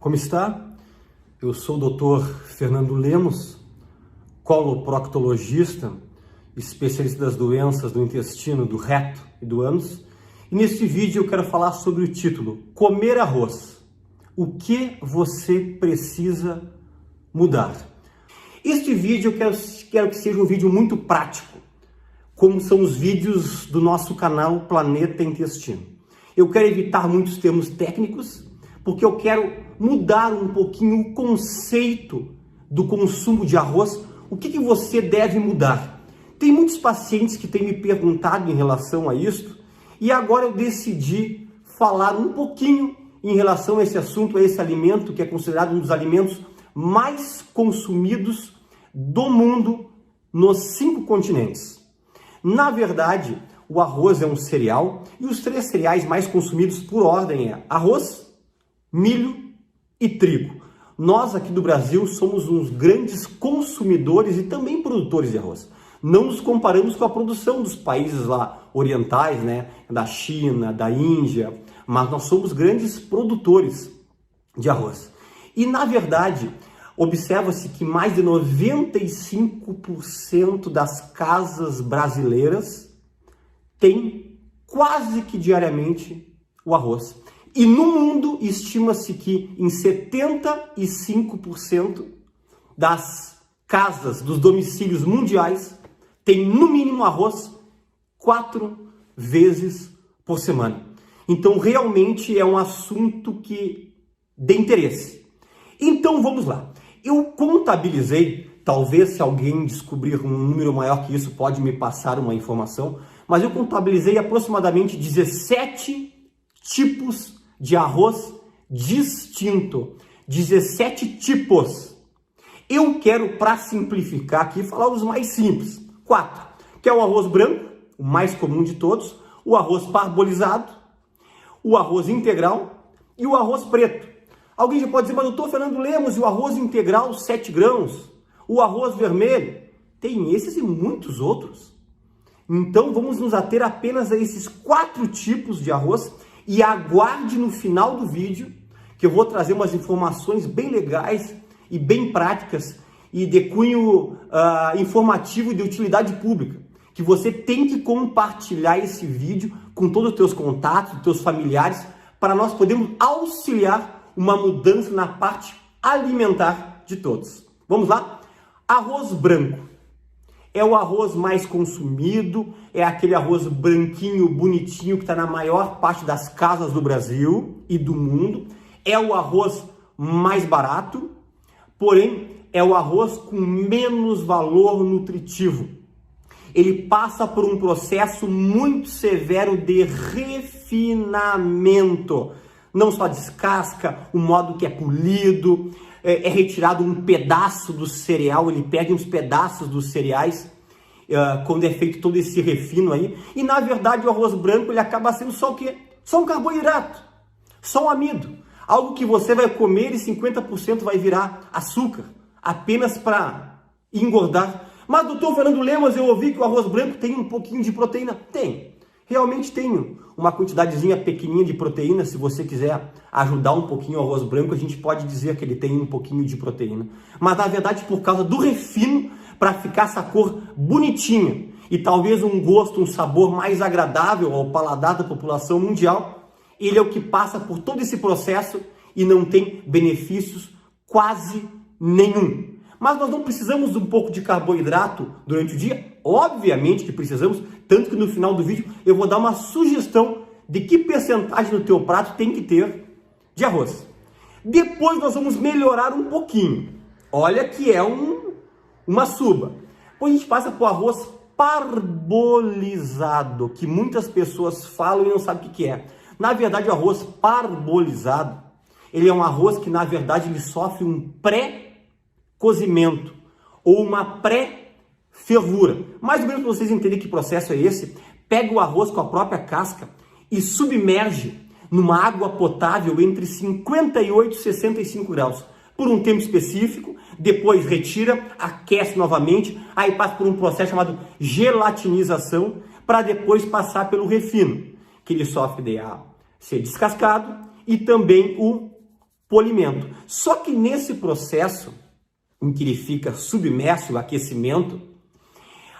Como está? Eu sou o Dr. Fernando Lemos, coloproctologista, especialista das doenças do intestino, do reto e do ânus. E neste vídeo eu quero falar sobre o título Comer arroz. O que você precisa mudar? Este vídeo eu quero que seja um vídeo muito prático, como são os vídeos do nosso canal Planeta Intestino. Eu quero evitar muitos termos técnicos, porque eu quero mudar um pouquinho o conceito do consumo de arroz. O que você deve mudar? Tem muitos pacientes que têm me perguntado em relação a isso, e agora eu decidi falar um pouquinho em relação a esse assunto, a esse alimento que é considerado um dos alimentos mais consumidos do mundo nos 5 continentes. Na verdade, o arroz é um cereal e os 3 cereais mais consumidos por ordem é arroz, milho e trigo. Nós aqui do Brasil somos uns grandes consumidores e também produtores de arroz. Não nos comparamos com a produção dos países lá orientais, né, da China, da Índia, mas nós somos grandes produtores de arroz. E na verdade, observa-se que mais de 95% das casas brasileiras têm quase que diariamente o arroz. E no mundo, estima-se que em 75% das casas, dos domicílios mundiais, tem no mínimo arroz 4 vezes por semana. Então, realmente é um assunto que de interesse. Então, vamos lá. Eu contabilizei, talvez se alguém descobrir um número maior que isso, pode me passar uma informação, mas eu contabilizei aproximadamente 17 tipos de arroz distinto, 17 tipos. Eu quero, para simplificar aqui, falar os mais simples. 4, que é o arroz branco, o mais comum de todos, o arroz parbolizado, o arroz integral e o arroz preto. Alguém já pode dizer, mas doutor Fernando Lemos, e o arroz integral 7 grãos, o arroz vermelho? Tem esses e muitos outros. Então vamos nos ater apenas a esses 4 tipos de arroz. E aguarde no final do vídeo que eu vou trazer umas informações bem legais e bem práticas e de cunho informativo e de utilidade pública, que você tem que compartilhar esse vídeo com todos os teus contatos, teus familiares, para nós podermos auxiliar uma mudança na parte alimentar de todos. Vamos lá? Arroz branco. É o arroz mais consumido, é aquele arroz branquinho, bonitinho, que está na maior parte das casas do Brasil e do mundo. É o arroz mais barato, porém é o arroz com menos valor nutritivo. Ele passa por um processo muito severo de refinamento. Não só descasca, o modo que é polido, é retirado um pedaço do cereal, ele pega uns pedaços dos cereais, quando é feito todo esse refino aí, e na verdade o arroz branco ele acaba sendo só o quê? Só um carboidrato, só um amido, algo que você vai comer e 50% vai virar açúcar, apenas para engordar. Mas doutor Fernando Lemos, eu ouvi que o arroz branco tem um pouquinho de proteína. Tem. Realmente tenho uma quantidadezinha pequenininha de proteína. Se você quiser ajudar um pouquinho o arroz branco, a gente pode dizer que ele tem um pouquinho de proteína. Mas na verdade, por causa do refino, para ficar essa cor bonitinha e talvez um gosto, um sabor mais agradável ao paladar da população mundial, ele é o que passa por todo esse processo e não tem benefícios quase nenhum. Mas nós não precisamos de um pouco de carboidrato durante o dia? Obviamente que precisamos, tanto que no final do vídeo eu vou dar uma sugestão de que percentagem do teu prato tem que ter de arroz. Depois nós vamos melhorar um pouquinho. Olha que é uma suba. Depois a gente passa para o arroz parbolizado, que muitas pessoas falam e não sabem o que é. Na verdade, o arroz parbolizado, ele é um arroz que na verdade ele sofre um pré-cozimento ou uma pré-fervura. Mais ou menos para vocês entenderem que processo é esse, pega o arroz com a própria casca e submerge numa água potável entre 58 e 65 graus por um tempo específico, depois retira, aquece novamente, aí passa por um processo chamado gelatinização para depois passar pelo refino, que ele sofre de ser descascado e também o polimento. Só que nesse processo em que ele fica submerso no aquecimento,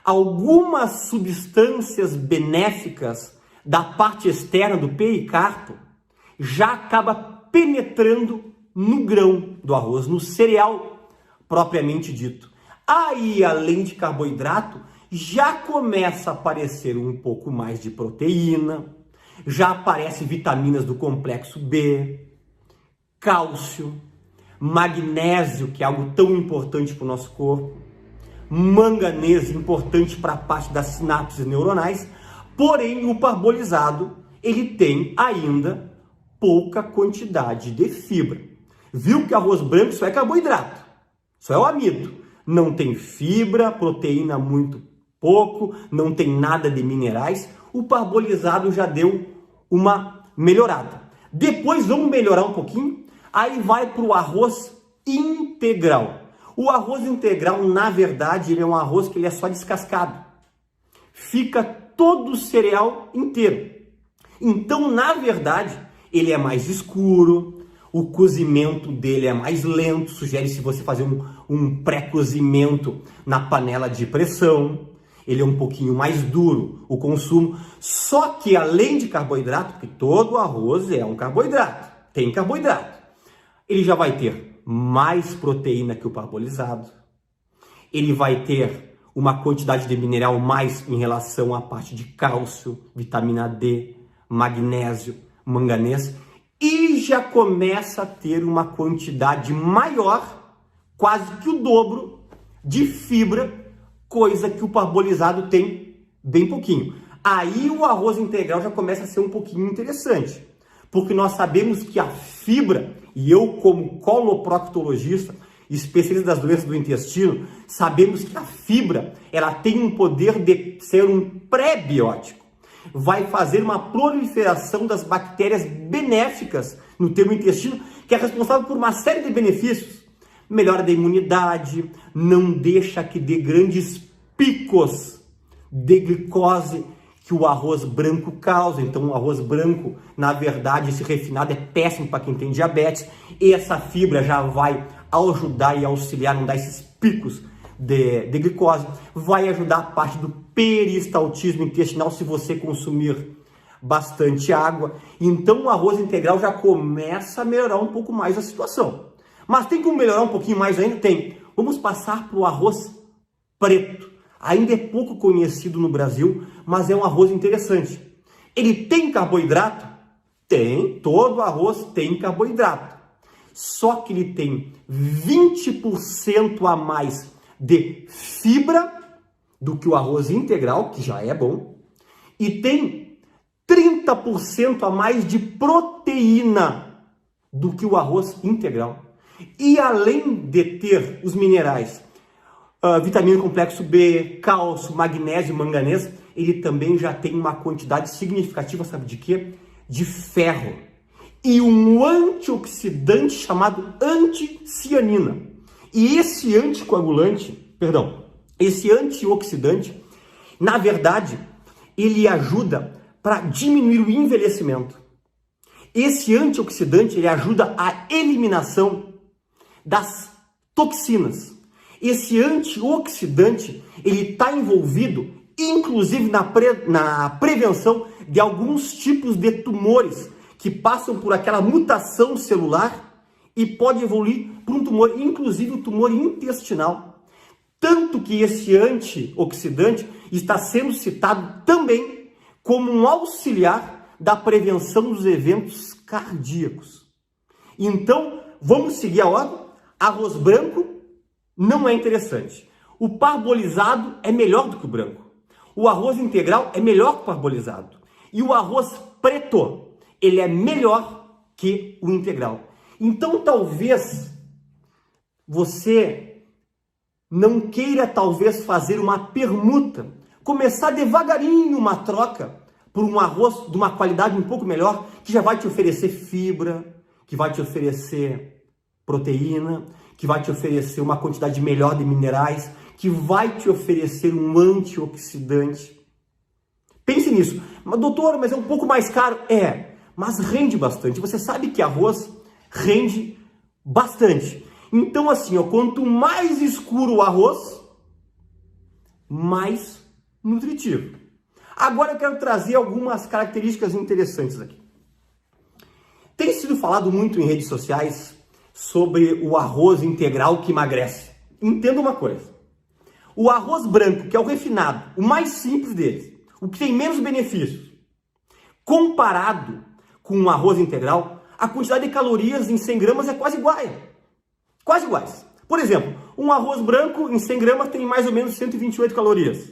algumas substâncias benéficas da parte externa do pericarpo já acaba penetrando no grão do arroz, no cereal propriamente dito. Aí, além de carboidrato, já começa a aparecer um pouco mais de proteína, já aparecem vitaminas do complexo B, cálcio, magnésio, que é algo tão importante para o nosso corpo, manganês, importante para a parte das sinapses neuronais, porém o parbolizado, ele tem ainda pouca quantidade de fibra. Viu que arroz branco só é carboidrato, só é o amido, não tem fibra, proteína muito pouco, não tem nada de minerais. O parbolizado já deu uma melhorada. Depois vamos melhorar um pouquinho, aí vai para o arroz integral. O arroz integral, na verdade, ele é um arroz que ele é só descascado. Fica todo o cereal inteiro. Então, na verdade, ele é mais escuro, o cozimento dele é mais lento, sugere-se você fazer um pré-cozimento na panela de pressão. Ele é um pouquinho mais duro, o consumo. Só que além de carboidrato, porque todo arroz é um carboidrato, tem carboidrato, ele já vai ter mais proteína que o parbolizado. Ele vai ter uma quantidade de mineral mais em relação à parte de cálcio, vitamina D, magnésio, manganês. E já começa a ter uma quantidade maior, quase que o dobro, de fibra, coisa que o parbolizado tem bem pouquinho. Aí o arroz integral já começa a ser um pouquinho interessante, porque nós sabemos que a fibra, e eu como coloproctologista, especialista das doenças do intestino, sabemos que a fibra, ela tem um poder de ser um pré-biótico. Vai fazer uma proliferação das bactérias benéficas no teu intestino, que é responsável por uma série de benefícios. Melhora da imunidade, não deixa que dê grandes picos de glicose que o arroz branco causa. Então o arroz branco, na verdade, esse refinado é péssimo para quem tem diabetes. E essa fibra já vai ajudar e auxiliar, não dar esses picos de glicose. Vai ajudar a parte do peristaltismo intestinal se você consumir bastante água. Então o arroz integral já começa a melhorar um pouco mais a situação. Mas tem como melhorar um pouquinho mais ainda? Tem. Vamos passar para o arroz preto. Ainda é pouco conhecido no Brasil, mas é um arroz interessante. Ele tem carboidrato? Tem. Todo arroz tem carboidrato. Só que ele tem 20% a mais de fibra do que o arroz integral, que já é bom, e tem 30% a mais de proteína do que o arroz integral. E além de ter os minerais, vitamina do complexo B, cálcio, magnésio, manganês, ele também já tem uma quantidade significativa, sabe de quê? De ferro. E um antioxidante chamado anticianina. E esse esse antioxidante, na verdade, ele ajuda para diminuir o envelhecimento. Esse antioxidante, ele ajuda a eliminação das toxinas. Esse antioxidante, ele está envolvido, inclusive, na prevenção de alguns tipos de tumores que passam por aquela mutação celular e pode evoluir para um tumor, inclusive o tumor intestinal. Tanto que esse antioxidante está sendo citado também como um auxiliar da prevenção dos eventos cardíacos. Então, vamos seguir a ordem. Arroz branco não é interessante. O parbolizado é melhor do que o branco. O arroz integral é melhor que o parbolizado. E o arroz preto, ele é melhor que o integral. Então, talvez você não queira fazer uma permuta, começar devagarinho uma troca por um arroz de uma qualidade um pouco melhor, que já vai te oferecer fibra, que vai te oferecer proteína, que vai te oferecer uma quantidade melhor de minerais, que vai te oferecer um antioxidante. Pense nisso. Mas, doutor, mas é um pouco mais caro? É, mas rende bastante. Você sabe que arroz rende bastante. Então assim, ó, quanto mais escuro o arroz, mais nutritivo. Agora eu quero trazer algumas características interessantes aqui. Tem sido falado muito em redes sociais sobre o arroz integral que emagrece. Entenda uma coisa. O arroz branco, que é o refinado, o mais simples deles, o que tem menos benefícios, comparado com o arroz integral, a quantidade de calorias em 100 gramas é quase igual. Quase iguais. Por exemplo, um arroz branco em 100 gramas tem mais ou menos 128 calorias.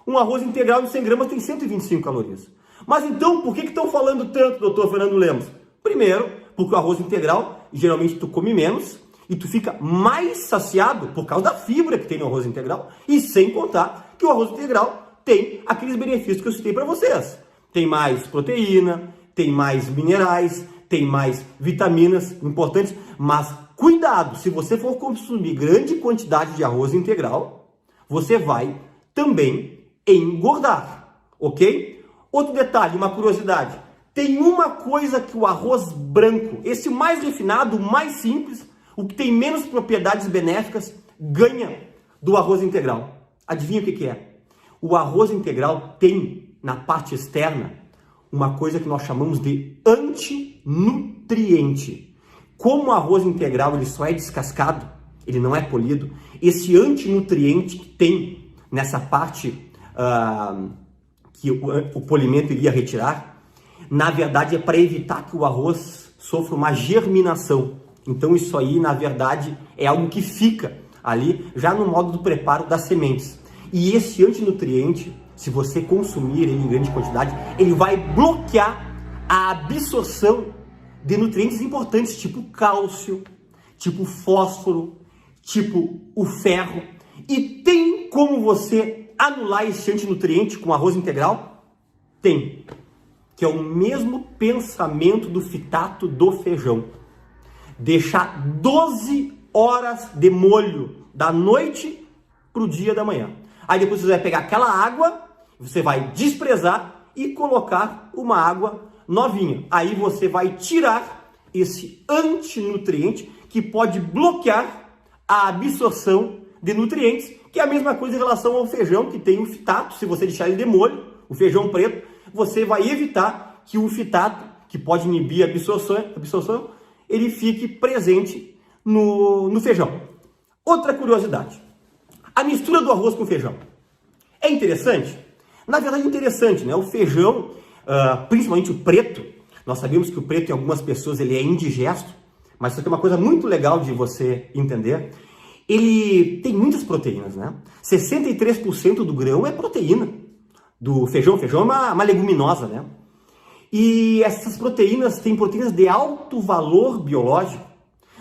Um arroz integral em 100 gramas tem 125 calorias. Mas então, por que estão falando tanto, doutor Fernando Lemos? Primeiro, porque o arroz integral, geralmente tu come menos e tu fica mais saciado por causa da fibra que tem no arroz integral. E sem contar que o arroz integral tem aqueles benefícios que eu citei para vocês. Tem mais proteína, tem mais minerais, tem mais vitaminas importantes. Mas cuidado, se você for consumir grande quantidade de arroz integral, você vai também engordar, ok? Outro detalhe, uma curiosidade. Tem uma coisa que o arroz branco, esse mais refinado, mais simples, o que tem menos propriedades benéficas, ganha do arroz integral. Adivinha o que é? O arroz integral tem, na parte externa, uma coisa que nós chamamos de antinutriente. Como o arroz integral ele só é descascado, ele não é polido, esse antinutriente que tem nessa parte que o polimento iria retirar, na verdade é para evitar que o arroz sofra uma germinação. Então isso aí, na verdade, é algo que fica ali já no modo do preparo das sementes. E esse antinutriente, se você consumir ele em grande quantidade, ele vai bloquear a absorção de nutrientes importantes, tipo cálcio, tipo fósforo, tipo o ferro. E tem como você anular esse antinutriente com arroz integral? Tem. Que é o mesmo pensamento do fitato do feijão. Deixar 12 horas de molho da noite para o dia da manhã. Aí depois você vai pegar aquela água, você vai desprezar e colocar uma água novinha. Aí você vai tirar esse antinutriente que pode bloquear a absorção de nutrientes, que é a mesma coisa em relação ao feijão, que tem o fitato. Se você deixar ele de molho, o feijão preto, você vai evitar que o fitato, que pode inibir a absorção, ele fique presente no feijão. Outra curiosidade, a mistura do arroz com o feijão. É interessante? Na verdade é interessante, né? O feijão, principalmente o preto, nós sabemos que o preto em algumas pessoas ele é indigesto, mas isso aqui é uma coisa muito legal de você entender. Ele tem muitas proteínas, né? 63% do grão é proteína do feijão. O feijão é uma leguminosa, né? E essas proteínas têm proteínas de alto valor biológico.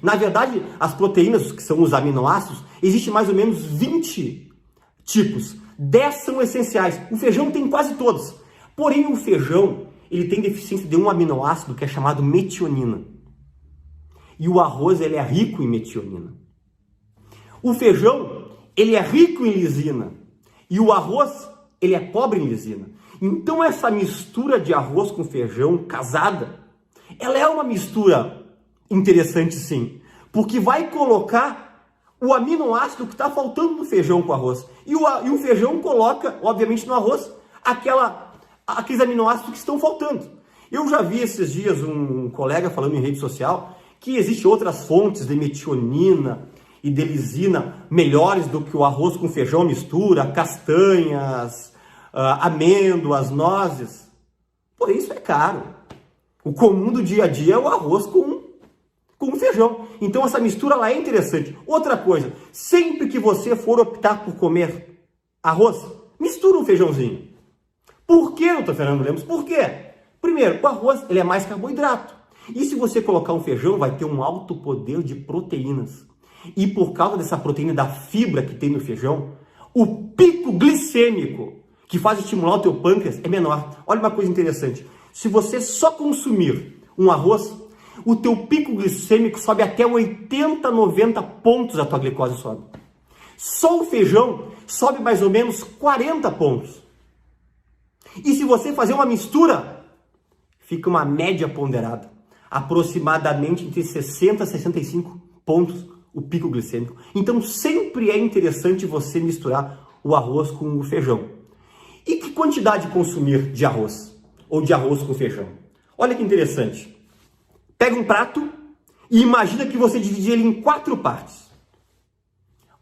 Na verdade, as proteínas, que são os aminoácidos, existem mais ou menos 20 tipos. 10 são essenciais. O feijão tem quase todos. Porém, o feijão ele tem deficiência de um aminoácido que é chamado metionina. E o arroz ele é rico em metionina. O feijão, ele é rico em lisina e o arroz, ele é pobre em lisina. Então essa mistura de arroz com feijão casada, ela é uma mistura interessante sim, porque vai colocar o aminoácido que está faltando no feijão com arroz. E o feijão coloca, obviamente, no arroz aqueles aminoácidos que estão faltando. Eu já vi esses dias um colega falando em rede social que existem outras fontes de metionina e de lisina melhores do que o arroz com feijão mistura, castanhas, amêndoas, nozes. Porém, isso é caro. O comum do dia a dia é o arroz com feijão. Então, essa mistura lá é interessante. Outra coisa, sempre que você for optar por comer arroz, mistura um feijãozinho. Por quê, doutor Fernando Lemos? Por quê? Primeiro, o arroz ele é mais carboidrato. E se você colocar um feijão, vai ter um alto poder de proteínas. E por causa dessa proteína, da fibra que tem no feijão, o pico glicêmico que faz estimular o teu pâncreas é menor. Olha uma coisa interessante. Se você só consumir um arroz, o teu pico glicêmico sobe até 80, 90 pontos, a tua glicose sobe. Só o feijão sobe mais ou menos 40 pontos. E se você fazer uma mistura, fica uma média ponderada. aproximadamente entre 60 e 65 pontos o pico glicêmico. Então sempre é interessante você misturar o arroz com o feijão. E que quantidade consumir de arroz? Ou de arroz com feijão? Olha que interessante. Pega um prato e imagina que você divide ele em 4 partes.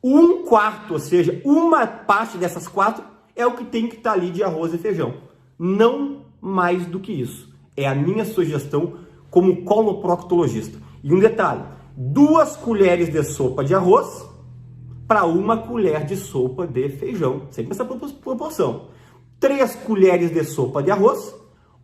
1/4, ou seja, uma parte dessas 4 é o que tem que estar ali de arroz e feijão. Não mais do que isso. É a minha sugestão como coloproctologista. E um detalhe, 2 colheres de sopa de arroz para 1 colher de sopa de feijão. Sempre essa proporção. 3 colheres de sopa de arroz,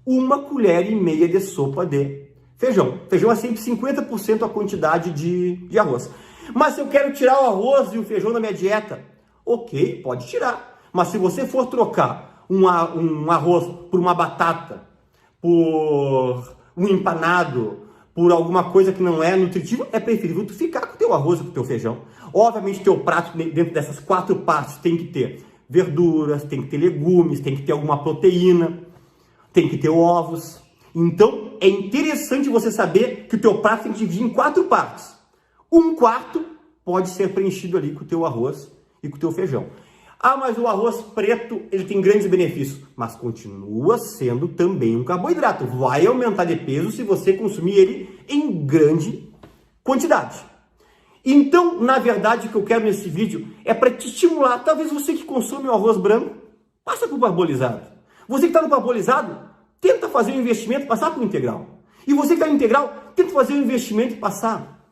1,5 colher de sopa de feijão. Feijão é sempre 50% a quantidade de arroz. Mas se eu quero tirar o arroz e o feijão da minha dieta, ok, pode tirar. Mas se você for trocar um arroz por uma batata, por um empanado, por alguma coisa que não é nutritiva, é preferível tu ficar com o teu arroz e com o teu feijão. Obviamente, teu prato, dentro dessas 4 partes, tem que ter verduras, tem que ter legumes, tem que ter alguma proteína, tem que ter ovos. Então, é interessante você saber que o teu prato tem que dividir em 4 partes. 1/4 pode ser preenchido ali com o teu arroz e com o teu feijão. Ah, mas o arroz preto, ele tem grandes benefícios, mas continua sendo também um carboidrato. Vai aumentar de peso se você consumir ele em grande quantidade. Então, na verdade, o que eu quero nesse vídeo é para te estimular. Talvez você que consome o arroz branco, passa para o parbolizado. Você que está no parbolizado, tenta fazer um investimento e passar para o integral. E você que está no integral, tenta fazer um investimento e passar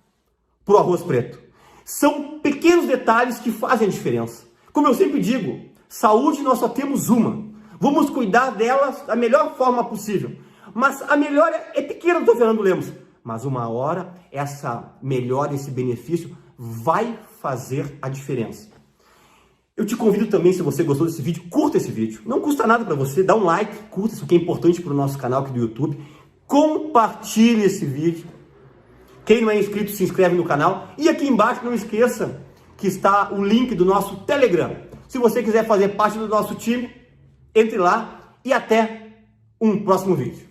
para o arroz preto. São pequenos detalhes que fazem a diferença. Como eu sempre digo, saúde nós só temos uma. Vamos cuidar delas da melhor forma possível. Mas a melhora é pequena, doutor Fernando Lemos. Mas uma hora, essa melhora, esse benefício vai fazer a diferença. Eu te convido também, se você gostou desse vídeo, curta esse vídeo. Não custa nada para você, dá um like, curta, isso que é importante para o nosso canal aqui do YouTube. Compartilhe esse vídeo. Quem não é inscrito, se inscreve no canal. E aqui embaixo, não esqueça que está o link do nosso Telegram. Se você quiser fazer parte do nosso time, entre lá e até um próximo vídeo.